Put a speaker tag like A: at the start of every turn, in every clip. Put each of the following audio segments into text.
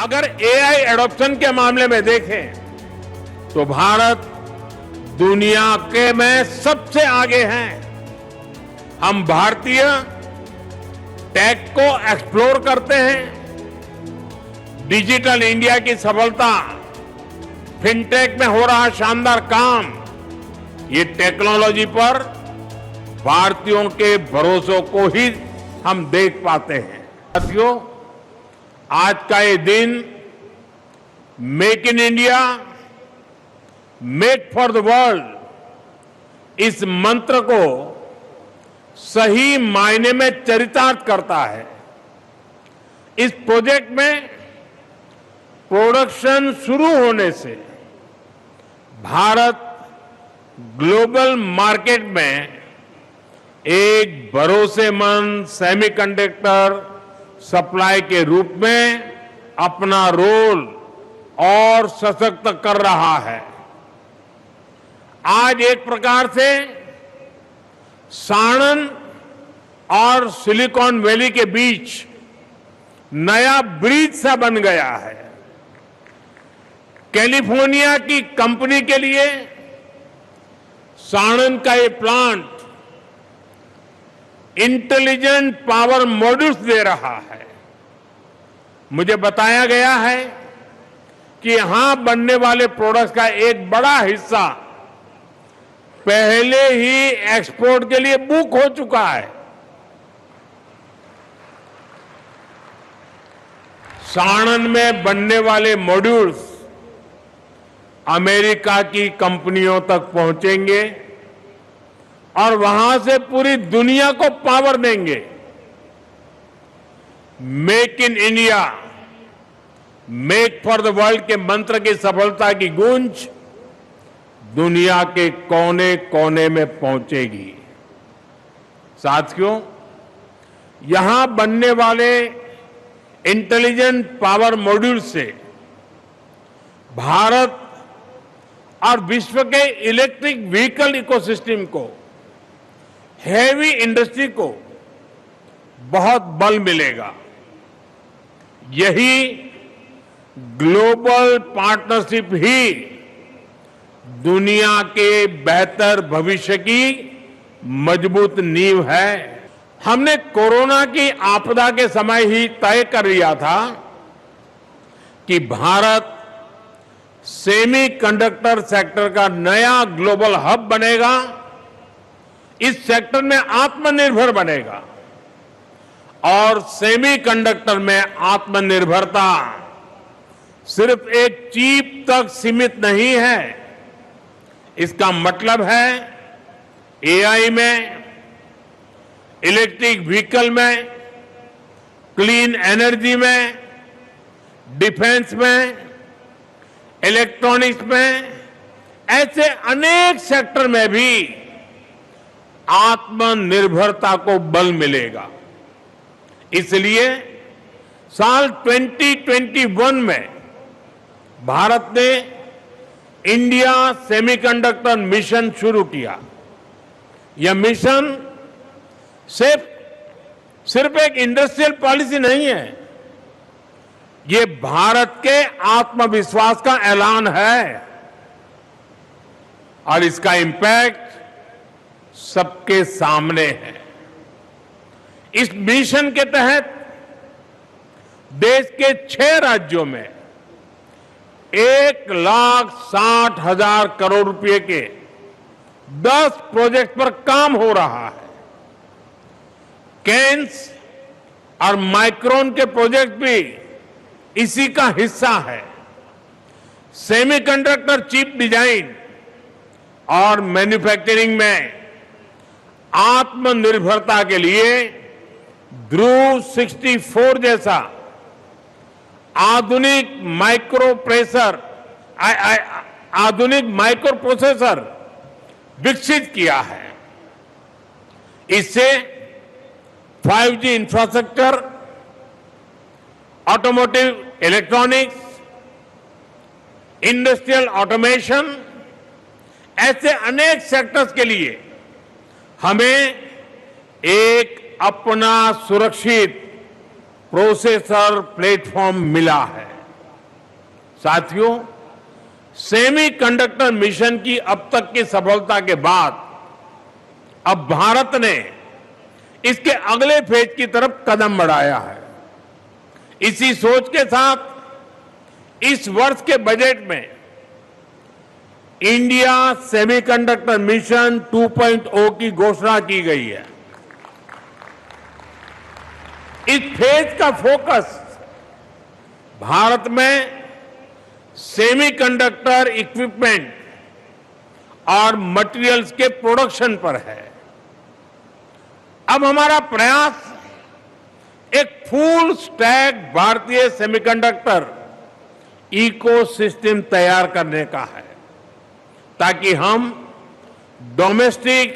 A: अगर AI adoption के मामले में देखें तो भारत दुनिया के में सबसे आगे हैं। हम भारतीय टेक को एक्सप्लोर करते हैं। डिजिटल इंडिया की सफलता, फिनटेक में हो रहा शानदार काम, ये टेक्नोलॉजी पर भारतीयों के भरोसे को ही हम देख पाते हैं। साथियों, आज का ये दिन make in India, make for the world इस मंत्र को सही मायने में चरितार्थ करता है। इस प्रोजेक्ट में प्रोडक्शन शुरू होने से भारत ग्लोबल मार्केट में एक भरोसेमंद सेमीकंडक्टर सप्लाई के रूप में अपना रोल और सशक्त कर रहा है। आज एक प्रकार से साणंद और सिलिकॉन वैली के बीच नया ब्रिज सा बन गया है। कैलिफोर्निया की कंपनी के लिए साणंद का ये प्लांट इंटेलिजेंट पावर मॉड्यूल्स दे रहा है। मुझे बताया गया है कि यहां बनने वाले प्रोडक्ट्स का एक बड़ा हिस्सा पहले ही एक्सपोर्ट के लिए बुक हो चुका है। साणंद में बनने वाले मॉड्यूल्स अमेरिका की कंपनियों तक पहुंचेंगे और वहां से पूरी दुनिया को पावर देंगे। Make in India, make for the world के मंत्र की सफलता की गूंज दुनिया के कोने कोने में पहुंचेगी। साथियों, यहां बनने वाले इंटेलिजेंट पावर मॉड्यूल से भारत और विश्व के इलेक्ट्रिक व्हीकल इकोसिस्टम को, हेवी इंडस्ट्री को बहुत बल मिलेगा। यही ग्लोबल पार्टनरशिप ही दुनिया के बेहतर भविष्य की मजबूत नींव है। हमने कोरोना की आपदा के समय ही तय कर लिया था कि भारत सेमीकंडक्टर सेक्टर का नया ग्लोबल हब बनेगा, इस सेक्टर में आत्मनिर्भर बनेगा। और सेमीकंडक्टर में आत्मनिर्भरता सिर्फ एक चिप तक सीमित नहीं है। इसका मतलब है एआई में, इलेक्ट्रिक व्हीकल में, क्लीन एनर्जी में, डिफेंस में, इलेक्ट्रॉनिक्स में, ऐसे अनेक सेक्टर में भी आत्मनिर्भरता को बल मिलेगा। इसलिए साल 2021 में भारत ने इंडिया सेमीकंडक्टर मिशन शुरू किया। यह मिशन सिर्फ एक इंडस्ट्रियल पॉलिसी नहीं है, ये भारत के आत्मविश्वास का ऐलान है और इसका इंपैक्ट सबके सामने है। इस मिशन के तहत देश के 6 राज्यों में 1,60,000 करोड़ रुपए के 10 प्रोजेक्ट पर काम हो रहा है। केन्स और माइक्रोन के प्रोजेक्ट भी इसी का हिस्सा है। सेमीकंडक्टर चिप डिजाइन और मैन्युफैक्चरिंग में आत्मनिर्भरता के लिए ध्रुव 64 जैसा आधुनिक माइक्रो प्रोसेसर विकसित किया है। इससे 5G infrastructure, automotive electronics, industrial automation, ऐसे अनेक सेक्टर्स के लिए हमें एक अपना सुरक्षित प्रोसेसर प्लेटफॉर्म मिला है। साथियों, सेमीकंडक्टर मिशन की अब तक की सफलता के बाद अब भारत ने इसके अगले फेज की तरफ कदम बढ़ाया है। इसी सोच के साथ इस वर्ष के बजट में इंडिया सेमीकंडक्टर मिशन 2.0 की घोषणा की गई है। इस फेज का फोकस भारत में सेमीकंडक्टर इक्विपमेंट और मटेरियल्स के प्रोडक्शन पर है। अब हमारा प्रयास एक फुल स्टैक भारतीय सेमीकंडक्टर इकोसिस्टम तैयार करने का है, ताकि हम डोमेस्टिक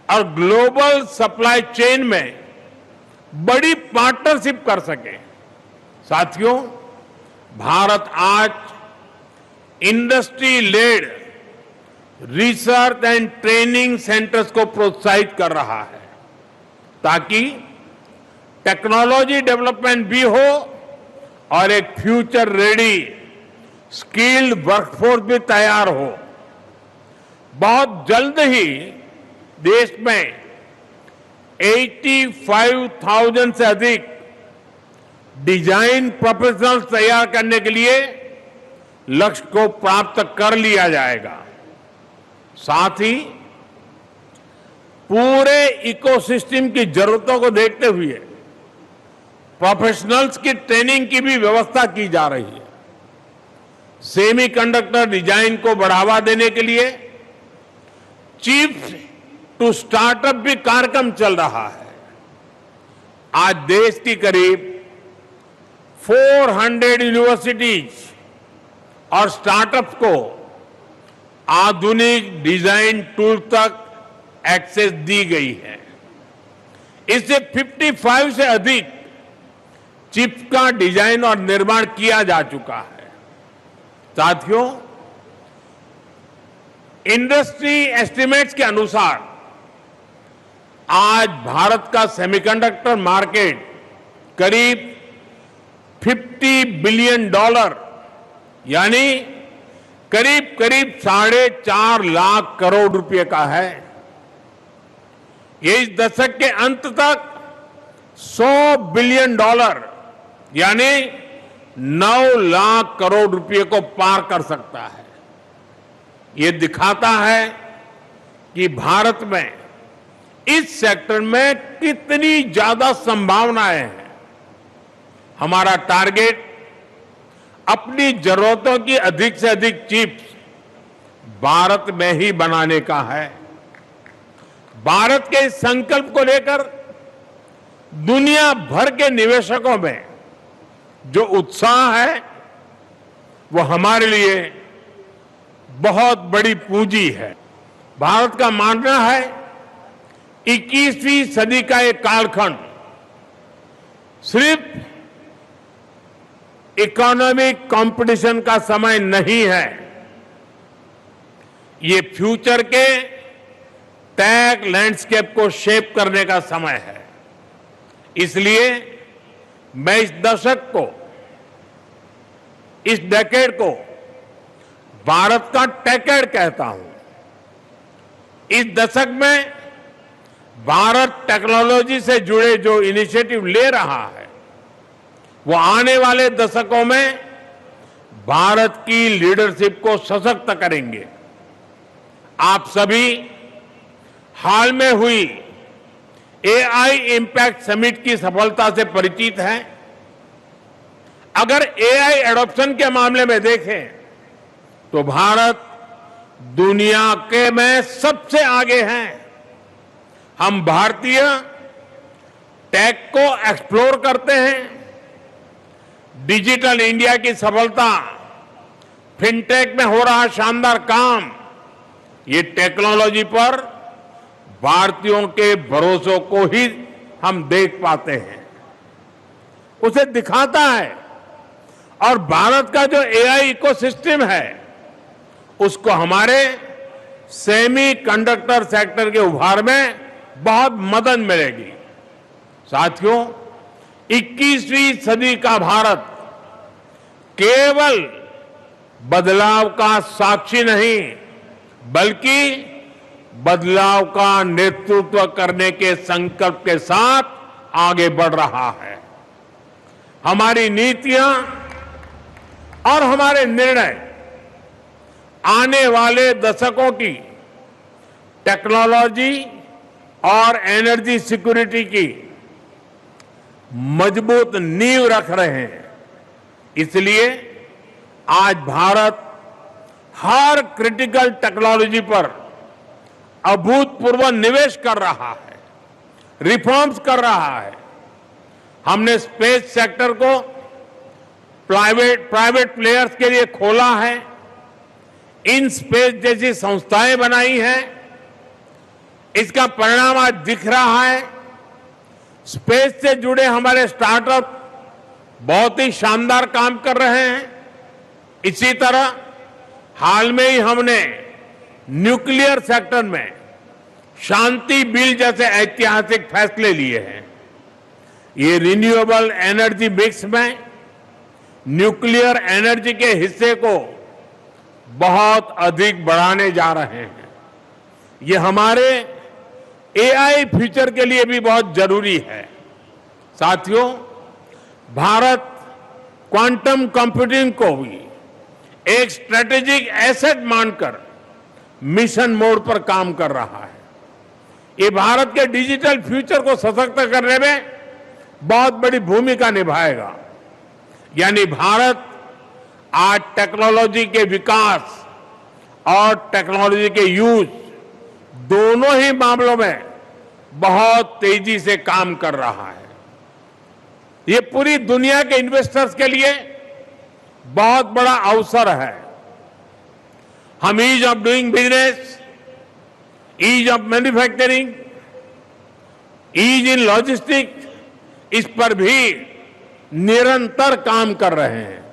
A: और ग्लोबल सप्लाई चेन में बड़ी पार्टनरशिप कर सके। साथियों, भारत आज industry led research and training centres को प्रोत्साहित कर रहा है, ताकि टेक्नोलॉजी डेवलपमेंट भी हो और एक फ्यूचर रेडी स्किल्ड वर्कफोर्स भी तैयार हो। बहुत जल्द ही देश में 85,000 से अधिक डिजाइन प्रोफेशनल्स तैयार करने के लिए लक्ष्य को प्राप्त कर लिया जाएगा। साथ ही पूरे इकोसिस्टम की जरूरतों को देखते हुए प्रोफेशनल्स की ट्रेनिंग की भी व्यवस्था की जा रही है। सेमीकंडक्टर डिजाइन को बढ़ावा देने के लिए चिप्स टू स्टार्टअप भी कार्यक्रम चल रहा है। आज देश की करीब 400 यूनिवर्सिटीज और स्टार्टअप्स को आधुनिक डिजाइन टूल तक एक्सेस दी गई है। इससे 55 से अधिक चिप्स का डिजाइन और निर्माण किया जा चुका है। साथियों, इंडस्ट्री एस्टिमेट्स के अनुसार आज भारत का सेमीकंडक्टर मार्केट करीब $50 बिलियन यानी करीब 4.5 लाख करोड़ रुपए का है। ये इस दशक के अंत तक $100 बिलियन यानी 9 लाख करोड़ रुपए को पार कर सकता है। ये दिखाता है कि भारत में इस सेक्टर में कितनी ज्यादा संभावनाएं हैं। हमारा टारगेट अपनी जरूरतों की अधिक से अधिक चिप्स भारत में ही बनाने का है। भारत के इस संकल्प को लेकर दुनिया भर के निवेशकों में जो उत्साह है वो हमारे लिए बहुत बड़ी पूंजी है। भारत का मानना है 21वीं सदी का एक कालखंड सिर्फ इकोनॉमिक कंपटीशन का समय नहीं है, ये फ्यूचर के टेक लैंडस्केप को शेप करने का समय है। इसलिए मैं इस दशक को, इस डेकेड को भारत का टेकेड कहता हूं। इस दशक में भारत टेक्नोलॉजी से जुड़े जो इनिशिएटिव ले रहा है वो आने वाले दशकों में भारत की लीडरशिप को सशक्त करेंगे। आप सभी हाल में हुई एआई इंपैक्ट समिट की सफलता से परिचित हैं। अगर एआई एडॉप्शन के मामले में देखें तो भारत दुनिया के में सबसे आगे हैं। हम भारतीय टेक को एक्सप्लोर करते हैं। डिजिटल इंडिया की सफलता, फिनटेक में हो रहा शानदार काम, ये टेक्नोलॉजी पर भारतीयों के भरोसों को ही हम देख पाते हैं, उसे दिखाता है। और भारत का जो एआई इकोसिस्टम है उसको हमारे सेमीकंडक्टर सेक्टर के उभार में बहुत मदद मिलेगी। साथियों, 21वीं सदी का भारत केवल बदलाव का साक्षी नहीं बल्कि बदलाव का नेतृत्व करने के संकल्प के साथ आगे बढ़ रहा है। हमारी नीतियां और हमारे निर्णय आने वाले दशकों की टेक्नोलॉजी और एनर्जी सिक्योरिटी की मजबूत नींव रख रहे हैं। इसलिए आज भारत हर क्रिटिकल टेक्नोलॉजी पर अभूतपूर्व निवेश कर रहा है, रिफॉर्म्स कर रहा है। हमने स्पेस सेक्टर को प्राइवेट प्लेयर्स के लिए खोला है, इन स्पेस जैसी संस्थाएं बनाई हैं। इसका परिणाम आज दिख रहा है। स्पेस से जुड़े हमारे स्टार्टअप बहुत ही शानदार काम कर रहे हैं। इसी तरह हाल में ही हमने न्यूक्लियर सेक्टर में शांति बिल जैसे ऐतिहासिक फैसले लिए हैं। ये रिन्यूएबल एनर्जी मिक्स में न्यूक्लियर एनर्जी के हिस्से को बहुत अधिक बढ़ाने जा रहे हैं। ये हमारे एआई फ्यूचर के लिए भी बहुत जरूरी है। साथियों, भारत क्वांटम कंप्यूटिंग को भी एक स्ट्रेटेजिक एसेट मानकर मिशन मोड पर काम कर रहा है। ये भारत के डिजिटल फ्यूचर को सशक्त करने में बहुत बड़ी भूमिका निभाएगा। यानी भारत आज टेक्नोलॉजी के विकास और टेक्नोलॉजी के यूज दोनों ही मामलों में बहुत तेजी से काम कर रहा है। ये पूरी दुनिया के इन्वेस्टर्स के लिए बहुत बड़ा अवसर है। हम ease of doing business, ease of manufacturing, ease in logistics, इस पर भी निरंतर काम कर रहे हैं।